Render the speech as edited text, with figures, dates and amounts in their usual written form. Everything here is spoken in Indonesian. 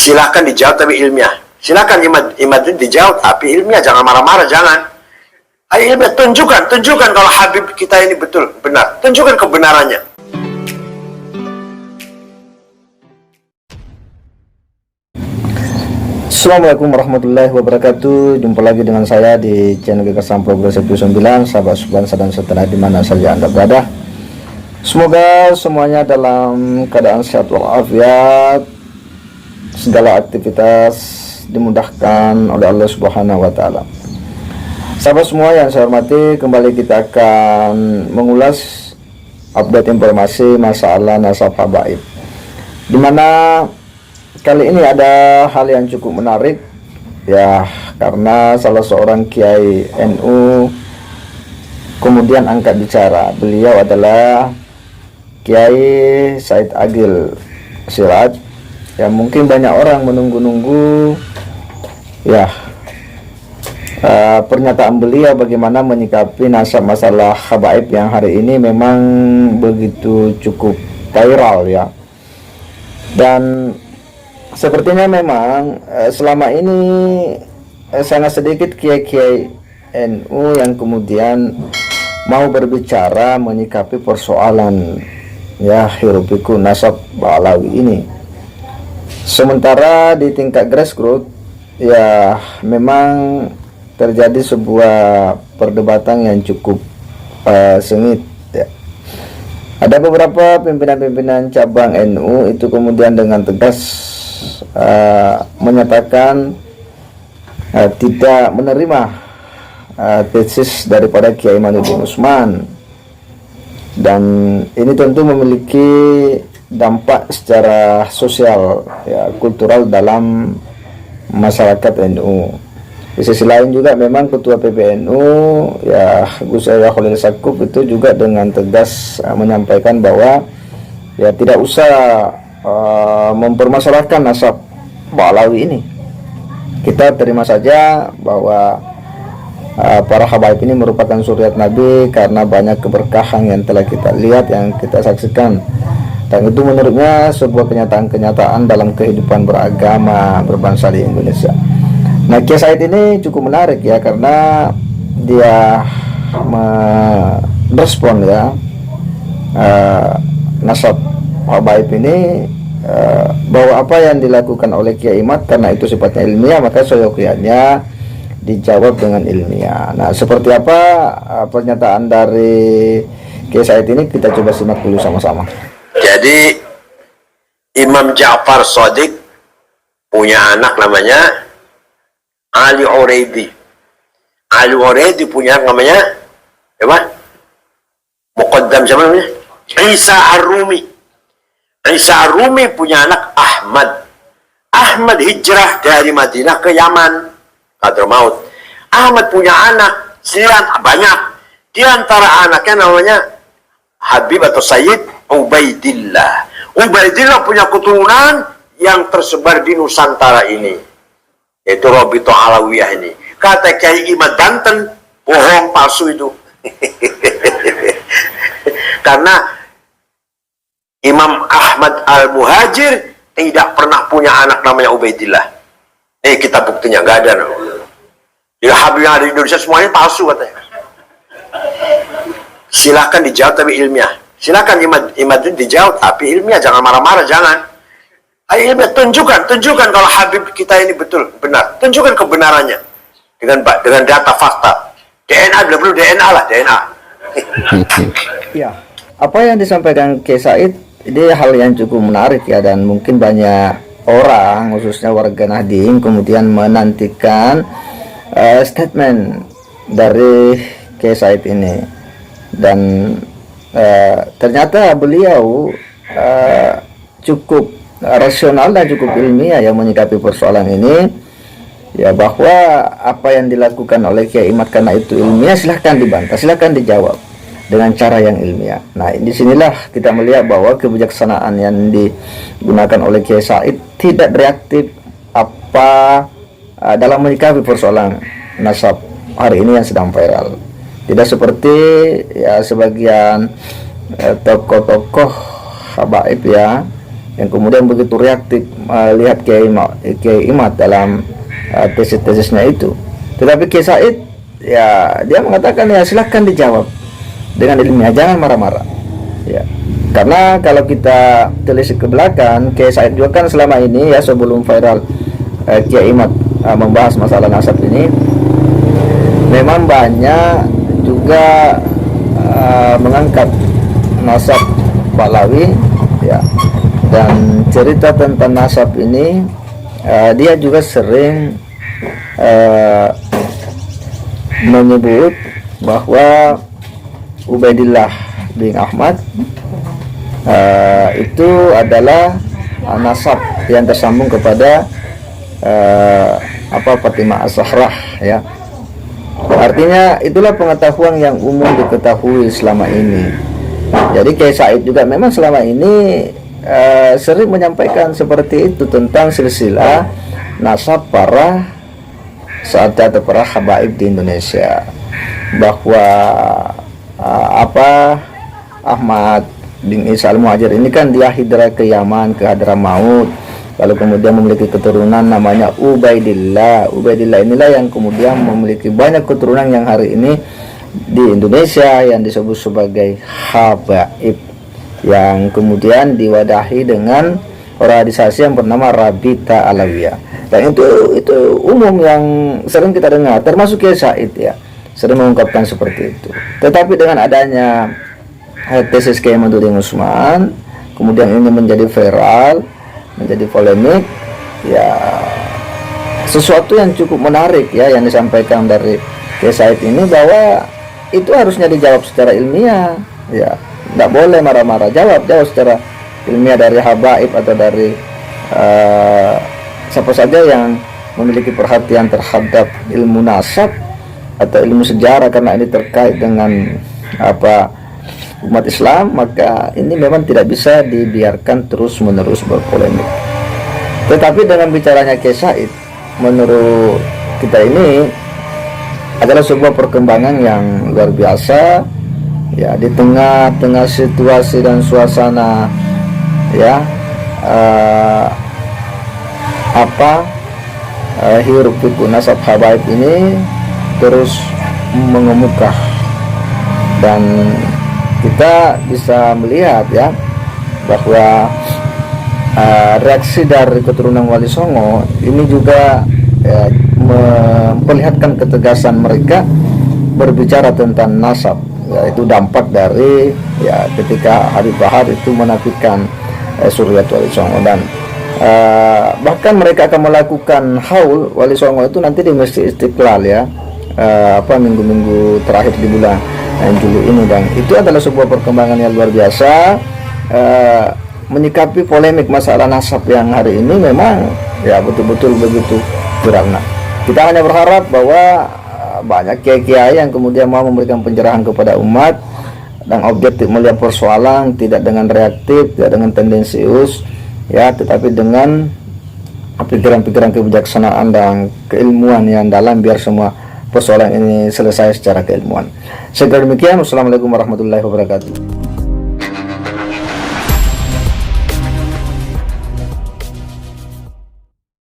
Silahkan dijawab tapi ilmiah. Silahkan Imad dijawab tapi ilmiah, jangan marah-marah, jangan. Ayo ilmiah, tunjukkan kalau Habib kita ini betul, benar. Tunjukkan kebenarannya. Assalamualaikum warahmatullahi wabarakatuh. Jumpa lagi dengan saya di channel Gagasan Progres 9, sahabat sebangsa dan setanah di mana saja Anda berada. Semoga semuanya dalam keadaan sehat walafiat, segala aktivitas dimudahkan oleh Allah Subhanahu wa taala. Sahabat semua yang saya hormati, kembali kita akan mengulas update informasi masalah nasab habaib, di mana kali ini ada hal yang cukup menarik ya, karena salah seorang kiai NU kemudian angkat bicara. Beliau adalah Kiai Said Agil Siraj, yang mungkin banyak orang menunggu-nunggu ya pernyataan beliau bagaimana menyikapi nasab masalah habaib yang hari ini memang begitu cukup viral ya. Dan sepertinya memang selama ini sangat sedikit kiai-kiai NU yang kemudian mau berbicara menyikapi persoalan ya hiruk pikuk nasab Ba'alawi ini. Sementara di tingkat grassroots ya memang terjadi sebuah perdebatan yang cukup sengit ya. Ada beberapa pimpinan-pimpinan cabang NU itu kemudian dengan tegas menyatakan tidak menerima tesis daripada Kiai Imanuddin Utsman, dan ini tentu memiliki dampak secara sosial ya, kultural dalam masyarakat NU. Di sisi lain juga memang Ketua PBNU ya Gus Yahya Khalil Stakuf itu juga dengan tegas menyampaikan bahwa ya tidak usah mempermasalahkan nasab Ba'alawi ini. Kita terima saja bahwa para habaib ini merupakan suriat Nabi karena banyak keberkahan yang telah kita lihat, yang kita saksikan, dan itu menurutnya sebuah kenyataan dalam kehidupan beragama berbangsa di Indonesia. Nah, Kiai Said ini cukup menarik ya, karena dia merespon ya nasab habaib ini bahwa apa yang dilakukan oleh Kiai Imad karena itu sifatnya ilmiah, maka seyogianya dijawab dengan ilmiah. Nah, seperti apa pernyataan dari Kiai Said ini, kita coba simak dulu sama-sama. Jadi Imam Ja'far Shadiq punya anak namanya Ali Uraidi. Ali Uraidi punya anak namanya apa? Muqaddam siapa namanya? Isa Ar-Rumi. Isa Ar-Rumi punya anak Ahmad. Ahmad hijrah dari Madinah ke Yaman, Hadramaut. Ahmad punya anak banyak. Di antara anaknya namanya Habib atau Sayyid Ubaidillah. Ubaidillah punya keturunan yang tersebar di Nusantara ini, yaitu Robito Alawiyah ini. Kata Kiai Imad Banten, bohong, palsu itu. Karena Imam Ahmad Al-Muhajir tidak pernah punya anak namanya Ubaidillah. Kita buktinya, nggak ada. Jadi Habib yang ada di Indonesia semuanya palsu katanya. Silahkan dijawab tapi ilmiah. Silahkan Imad dijawab tapi ilmiah, jangan marah-marah, jangan. Ayo ilmiah, tunjukkan kalau Habib kita ini betul, benar. Tunjukkan kebenarannya dengan data fakta. DNA, bila perlu DNA lah, DNA. Ya, apa yang disampaikan Kiai Said ini hal yang cukup menarik ya, dan mungkin banyak orang khususnya warga Nahdien kemudian menantikan statement dari Kiai Said ini. Dan ternyata beliau cukup rasional dan cukup ilmiah yang menyikapi persoalan ini ya, bahwa apa yang dilakukan oleh Kiai Imad karena itu ilmiah, silahkan dibantah, silahkan dijawab dengan cara yang ilmiah. Nah, disinilah kita melihat bahwa kebijaksanaan yang digunakan oleh Kiai Said tidak reaktif dalam menyikapi persoalan nasab hari ini yang sedang viral. Tidak seperti ya sebagian tokoh-tokoh habaib ya yang kemudian begitu reaktif melihat Kiai Imad dalam tesis-tesisnya itu. Tetapi Kiai Said ya dia mengatakan ya silahkan dijawab dengan ilmiah, jangan marah-marah ya. Karena kalau kita telisik ke belakang, Kiai Said juga kan selama ini ya sebelum viral Kiai Imad membahas masalah nasab ini, memang banyak juga mengangkat nasab Pahlawi ya, dan cerita tentang nasab ini dia juga sering menyebut bahwa Ubaidillah bin Ahmad itu adalah nasab yang tersambung kepada Fatimah As-Zahrah ya. Artinya itulah pengetahuan yang umum diketahui selama ini. Jadi Kiai Said juga memang selama ini sering menyampaikan seperti itu tentang silsilah nasab para sahadat atau para habaib di Indonesia, bahwa Ahmad bin Isa al-Muhajir ini kan dia hijrah ke Yaman, ke Hadramaut, lalu kemudian memiliki keturunan namanya Ubaidillah. Ubaidillah inilah yang kemudian memiliki banyak keturunan yang hari ini di Indonesia yang disebut sebagai habaib, yang kemudian diwadahi dengan organisasi yang bernama Rabita Alawiyah. Dan itu umum yang sering kita dengar, termasuk Kiai Said ya, sering mengungkapkan seperti itu. Tetapi dengan adanya tesis Kiai Mahyudin Usman, kemudian ini menjadi viral, menjadi polemik ya, sesuatu yang cukup menarik ya yang disampaikan dari Kiai Said ini, bahwa itu harusnya dijawab secara ilmiah ya, tidak boleh marah-marah, jawab secara ilmiah dari habaib atau dari siapa saja yang memiliki perhatian terhadap ilmu nasab atau ilmu sejarah, karena ini terkait dengan umat Islam, maka ini memang tidak bisa dibiarkan terus-menerus berpolemik. Tetapi dengan bicaranya Kiai Said, menurut kita ini adalah sebuah perkembangan yang luar biasa ya, di tengah-tengah situasi dan suasana ya hiruk pikuk nasab habaib ini terus mengemuka, dan kita bisa melihat ya bahwa reaksi dari keturunan Wali Songo ini juga memperlihatkan ketegasan mereka berbicara tentang nasab, yaitu dampak dari ya ketika Habib Bahar itu menafikan Suryat Wali Songo, dan bahkan mereka akan melakukan haul Wali Songo itu nanti di Masjid Istiqlal ya, minggu-minggu terakhir di bulan Juli ini. Dan itu adalah sebuah perkembangan yang luar biasa menyikapi polemik masalah nasab yang hari ini memang ya betul-betul begitu viral. Nah, kita hanya berharap bahwa banyak kiai-kiai yang kemudian mau memberikan pencerahan kepada umat dan objektif melihat persoalan, tidak dengan reaktif, tidak dengan tendensius ya, tetapi dengan pikiran-pikiran kebijaksanaan dan keilmuan yang dalam, biar semua persoalan ini selesai secara keilmuan. Segera demikian, wassalamualaikum warahmatullahi wabarakatuh.